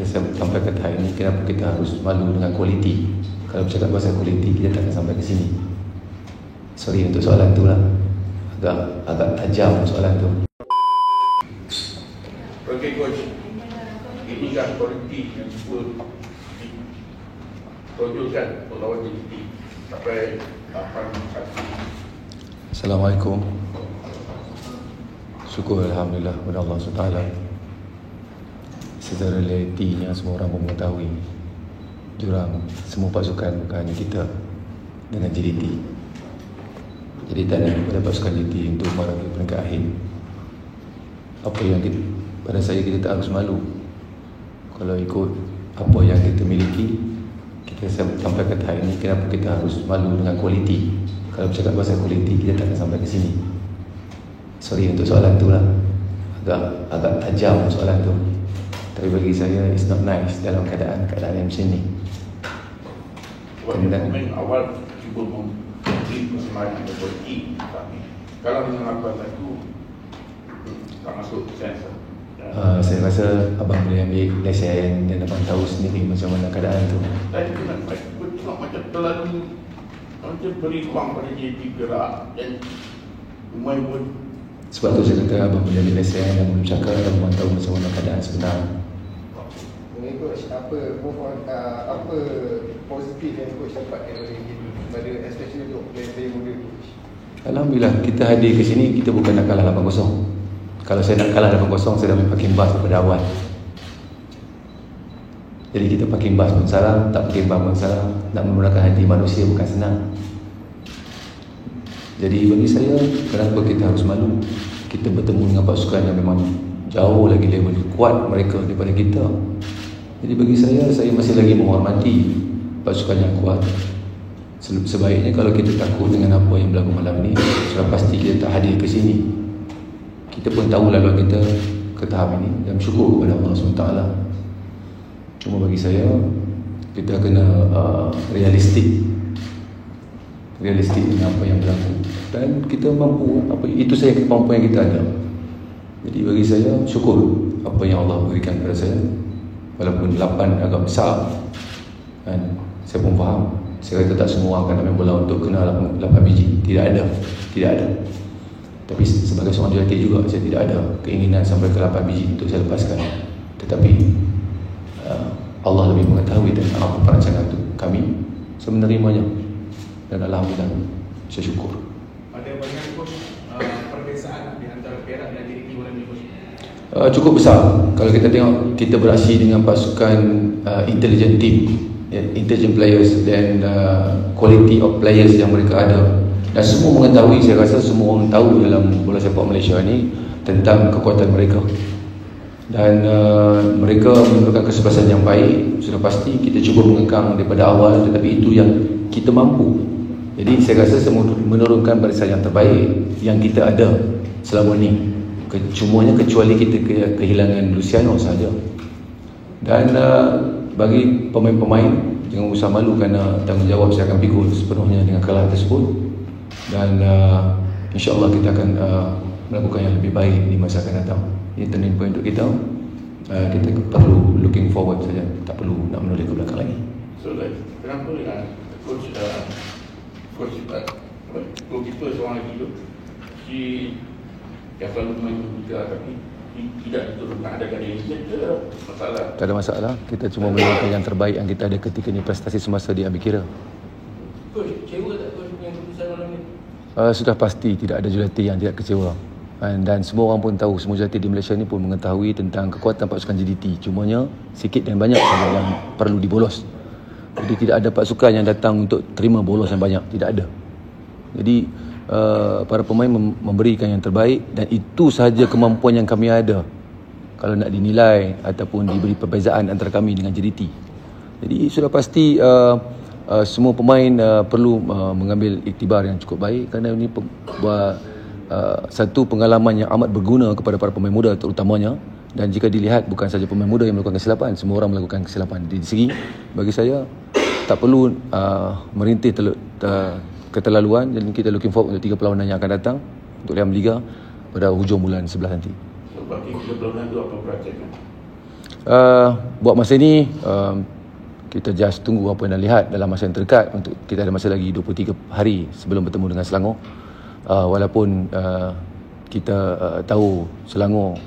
sampai ke tahap ini, kenapa kita harus malu dengan kualiti? Kalau bercakap pasal kualiti, kita takkan sampai ke sini. Sorry untuk soalan tu lah, agak tajam soalan tu. Okey coach, inilah kualiti yang cuba ditonjolkan untuk lawan JDT sampai 8-1. Assalamualaikum. Syukur Alhamdulillah kepada Allah SWT. Secara realitinya semua orang pun mengetahui jurang semua pasukan bukan hanya kita dengan JDT. Jadi tak ada kepada pasukan JDT untuk meraih peringkat akhir. Apa yang kita, pada saya kita tak harus malu. Kalau ikut apa yang kita miliki, kita sampai ke tahap ini, kenapa kita harus malu dengan kualiti? Kalau bercakap pasal kualiti, kita takkan sampai ke sini. Sorry untuk soalan tu lah, agak tajam soalan tu. Tapi bagi saya, it's not nice dalam keadaan yang macam ni. Pemain awal cuba memberi persembahan yang kualiti, tapi kalau dengan apa tu tak masuk sense. Saya rasa abang boleh ambil lesen dan abang tahu sendiri macam mana keadaan tu. Dan betul macam terlalu macam beri ruang pada JDT gerak dan pemain pun. Sebab tu saya kata abang boleh ambil lesen dan boleh bercakap dan abang tahu macam mana keadaan sebenar. Coach, apa positif yang coach dapat dari pada especially untuk player muda coach? Alhamdulillah, kita hadir ke sini, kita bukan nak kalah 8-0. Kalau saya nak kalah 8-0, saya dah main parking bus daripada awal. Jadi kita parking bus pun salah, tak parking bus pun salah. Nak menggunakan hati manusia bukan senang. Jadi bagi saya, kenapa kita harus malu? Kita bertemu dengan pasukan yang memang jauh lagi level kuat mereka daripada kita. Jadi bagi saya masih lagi menghormati pasukan yang kuat. Sebaiknya kalau kita takut dengan apa yang berlaku malam ni, sudah pasti kita tak hadir ke sini. Kita pun tahu laluan kita ke tahap ini dan syukur kepada Allah SWT. Cuma bagi saya, kita kena realistik dengan apa yang berlaku dan kita mampu, itu saja kemampuan yang kita ada. Jadi bagi saya, syukur apa yang Allah berikan kepada saya. Walaupun 8 agak besar, kan, saya pun faham. Saya kata tak semua akan main bola untuk kena 8 biji. Tidak ada. Tapi sebagai seorang jurulatih juga, saya tidak ada keinginan sampai ke 8 biji untuk saya lepaskan. Tetapi Allah lebih mengetahui tentang apa perancangan itu. Kami saya menerimanya dan Alhamdulillah saya syukur. Ada banyak coach perbezaan di antara Perak dan JDT malam ni coach? Cukup besar. Kalau kita tengok, kita beraksi dengan pasukan intelligent team, intelligent players dan quality of players yang mereka ada. Dan semua mengetahui, saya rasa semua orang tahu dalam bola sepak Malaysia ni tentang kekuatan mereka. Dan mereka menunjukkan kesuksesan yang baik. Sudah pasti kita cuba mengekang daripada awal, tetapi itu yang kita mampu. Jadi saya rasa semua menurunkan barisan yang terbaik yang kita ada selama ni. Cumanya kecuali kita kehilangan Luciano sahaja. Dan bagi pemain-pemain, jangan usah malu kerana tanggungjawab saya akan pikul sepenuhnya dengan kekalahan tersebut. Dan insyaAllah kita akan melakukan yang lebih baik di masa akan datang. Ini turning point untuk kita. Kita perlu looking forward saja, tak perlu nak menoleh ke belakang lagi. So kenapa coach goalkeeper seorang lagi tu yang selalu main juga tapi tidak diturunkan, ada gradation ke masalah? Tak ada masalah. Kita cuma menunjukkan yang terbaik yang kita ada ketika ni, prestasi semasa diambil kira. Coach, kecewa tak coach dengan keputusan malam ni? Sudah pasti tidak ada jurulatih yang tidak kecewa. Dan semua orang pun tahu, semua jurulatih di Malaysia ni pun mengetahui tentang kekuatan pasukan JDT. Cumanya sikit dan banyak saja yang perlu dibolos. Jadi tidak ada pasukan yang datang untuk terima bolos yang banyak, tidak ada. Jadi para pemain memberikan yang terbaik dan itu sahaja kemampuan yang kami ada kalau nak dinilai ataupun diberi perbezaan antara kami dengan JDT. Jadi sudah pasti semua pemain perlu mengambil iktibar yang cukup baik kerana ini satu pengalaman yang amat berguna kepada para pemain muda terutamanya. Dan jika dilihat, bukan saja pemain muda yang melakukan kesilapan, semua orang melakukan kesilapan. Di segi bagi saya tak perlu merintih keterlaluan. Dan kita looking forward untuk 3 perlawanan yang akan datang untuk dalam Liga pada hujung bulan 11 nanti. So bagi 3 perlawanan itu apa perancangan? Buat masa ni kita just tunggu apa yang dah lihat dalam masa yang terdekat. Untuk kita ada masa lagi 23 hari sebelum bertemu dengan Selangor. Walaupun kita tahu Selangor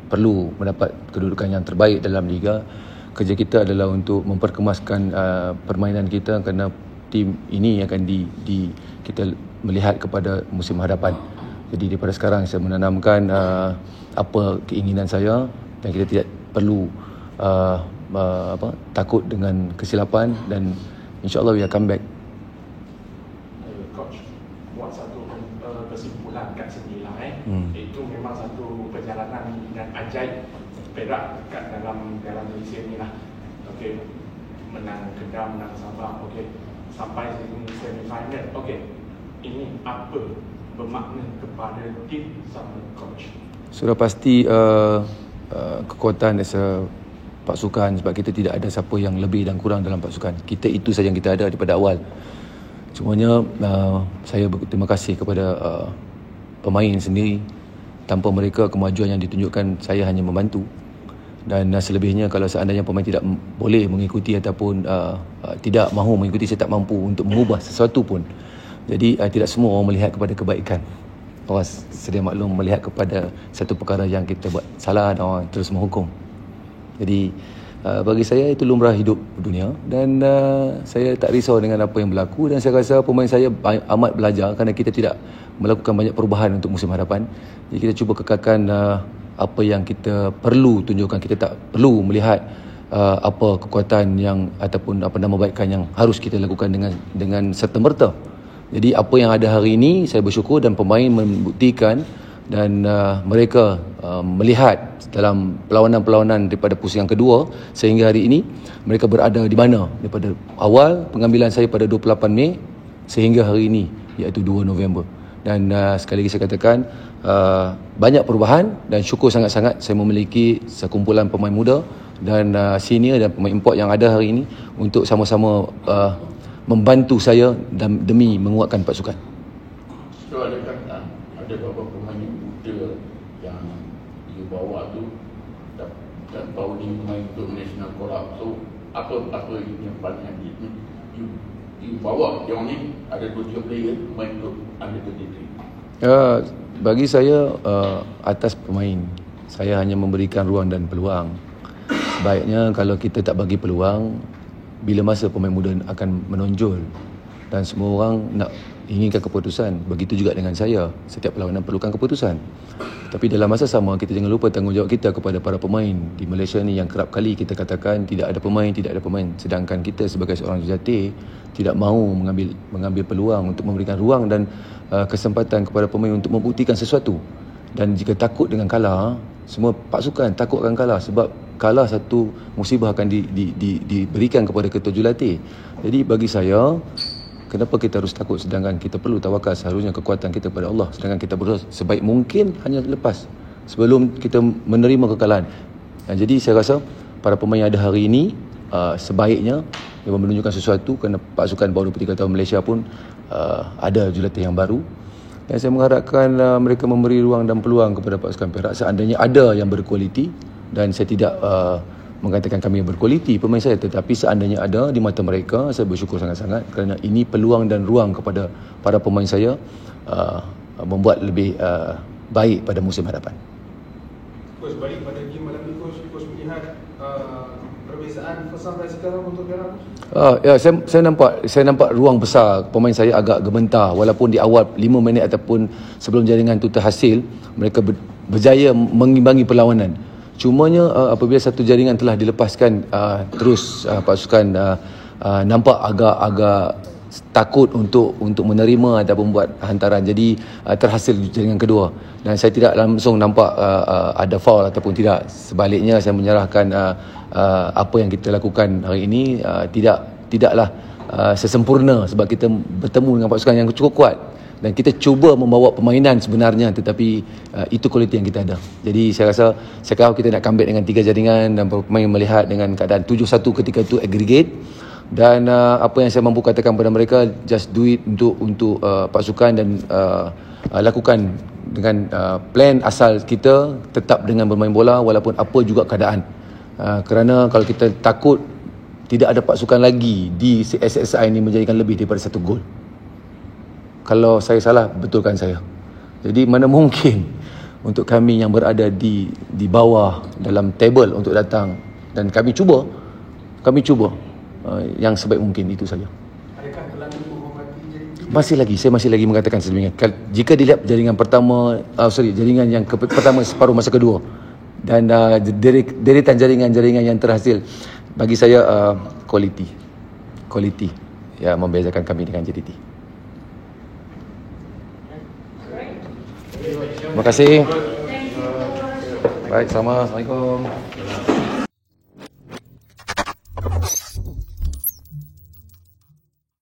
perlu mendapat kedudukan yang terbaik dalam liga, kerja kita adalah untuk memperkemaskan permainan kita, kerana tim ini akan kita melihat kepada musim hadapan. Jadi daripada sekarang saya menanamkan apa keinginan saya, dan kita tidak perlu takut dengan kesilapan, dan insyaAllah we akan back. Coach buat satu kesimpulan kat sini lah Itu memang satu perjalanan yang ajaib Perak kat dalam Malaysia ni lah. Okey, menang Kedah, menang Sabah, okey, sampai semi-final. Okey, ini apa bermakna kepada tim sama coach? Sudah pasti kekuatan as a pasukan, sebab kita tidak ada siapa yang lebih dan kurang dalam pasukan. Kita itu saja yang kita ada daripada awal. Semuanya saya berterima kasih kepada pemain sendiri. Tanpa mereka, kemajuan yang ditunjukkan saya hanya membantu. Dan selebihnya, kalau seandainya pemain tidak boleh mengikuti ataupun tidak mahu mengikuti, saya tak mampu untuk mengubah sesuatu pun. Jadi tidak semua orang melihat kepada kebaikan. Orang sedia maklum melihat kepada satu perkara yang kita buat salah dan orang terus menghukum. Jadi bagi saya itu lumrah hidup dunia, dan saya tak risau dengan apa yang berlaku, dan saya rasa pemain saya amat belajar kerana kita tidak melakukan banyak perubahan untuk musim hadapan. Jadi kita cuba kekalkan apa yang kita perlu tunjukkan. Kita tak perlu melihat apa kekuatan yang ataupun apa nama-baikan yang harus kita lakukan dengan serta-merta. Jadi apa yang ada hari ini, saya bersyukur, dan pemain membuktikan, dan mereka melihat dalam perlawanan-perlawanan daripada pusing yang kedua sehingga hari ini mereka berada di mana daripada awal pengambilan saya pada 28 Mei sehingga hari ini, iaitu 2 November. Dan sekali lagi saya katakan banyak perubahan, dan syukur sangat-sangat saya memiliki sekumpulan pemain muda dan senior dan pemain import yang ada hari ini untuk sama-sama membantu saya demi menguatkan pasukan. So adakah ada beberapa pemain muda yang you bawa tu dan tahu ni pemain untuk national call up, so apa yang paling you bawa yang ni ada 2-3 player pemain untuk under 23? Bagi saya atas pemain, saya hanya memberikan ruang dan peluang. Sebaiknya kalau kita tak bagi peluang, bila masa pemain muda akan menonjol, dan semua orang nak inginkan keputusan. Begitu juga dengan saya, setiap perlawanan perlukan keputusan. Tapi dalam masa sama, kita jangan lupa tanggungjawab kita kepada para pemain di Malaysia ni, yang kerap kali kita katakan tidak ada pemain, sedangkan kita sebagai seorang jujati tidak mahu mengambil peluang untuk memberikan ruang dan kesempatan kepada pemain untuk membuktikan sesuatu. Dan jika takut dengan kalah, semua pasukan takut akan kalah, sebab kalah satu musibah akan diberikan kepada ketua jurulatih. Jadi bagi saya, kenapa kita harus takut, sedangkan kita perlu tawakal. Seharusnya kekuatan kita pada Allah, sedangkan kita berusaha sebaik mungkin hanya lepas sebelum kita menerima kekalahan. Jadi saya rasa para pemain yang ada hari ini sebaiknya dia menunjukkan sesuatu, kerana pasukan bawah 23 tahun Malaysia pun ada jurulatih yang baru. Dan saya mengharapkan mereka memberi ruang dan peluang kepada pasukan Perak seandainya ada yang berkualiti. Dan saya tidak mengatakan kami yang berkualiti pemain saya, tetapi seandainya ada di mata mereka, saya bersyukur sangat-sangat, kerana ini peluang dan ruang kepada para pemain saya membuat lebih baik pada musim hadapan. Coach, balik pada game malam ni, Coach melihat perbezaan sampai sekarang untuk Perak? Ya, saya nampak ruang besar. Pemain saya agak gementar, walaupun di awal 5 minit ataupun sebelum jaringan itu terhasil, mereka berjaya mengimbangi perlawanan. Cumanya apabila satu jaringan telah dilepaskan, terus pasukan nampak agak takut untuk menerima ataupun buat hantaran. Jadi terhasil jaringan kedua, dan saya tidak langsung nampak ada foul ataupun tidak. Sebaliknya saya menyerahkan apa yang kita lakukan hari ini tidaklah sesempurna, sebab kita bertemu dengan pasukan yang cukup kuat. Dan kita cuba membawa permainan sebenarnya, tetapi itu kualiti yang kita ada. Jadi saya rasa sekarang kita nak comeback dengan 3 jaringan, dan pemain melihat dengan keadaan 7-1 ketika itu aggregate. Dan apa yang saya mampu katakan kepada mereka, just do it untuk pasukan, dan lakukan dengan plan asal kita, tetap dengan bermain bola walaupun apa juga keadaan. Kerana kalau kita takut tidak ada pasukan lagi di SSI ini menjadikan lebih daripada 1 gol. Kalau saya salah, betulkan saya. Jadi mana mungkin untuk kami yang berada di bawah dalam table untuk datang, dan kami cuba yang sebaik mungkin, itu saja. Adakah terlalu menghormati JDT? Saya masih lagi mengatakan sebelumnya, jika dilihat jaringan pertama, jaringan yang pertama separuh masa kedua dan deretan jaringan-jaringan yang terhasil, bagi saya quality yang membezakan kami dengan JDT. Terima kasih. Baik, sama. Assalamualaikum.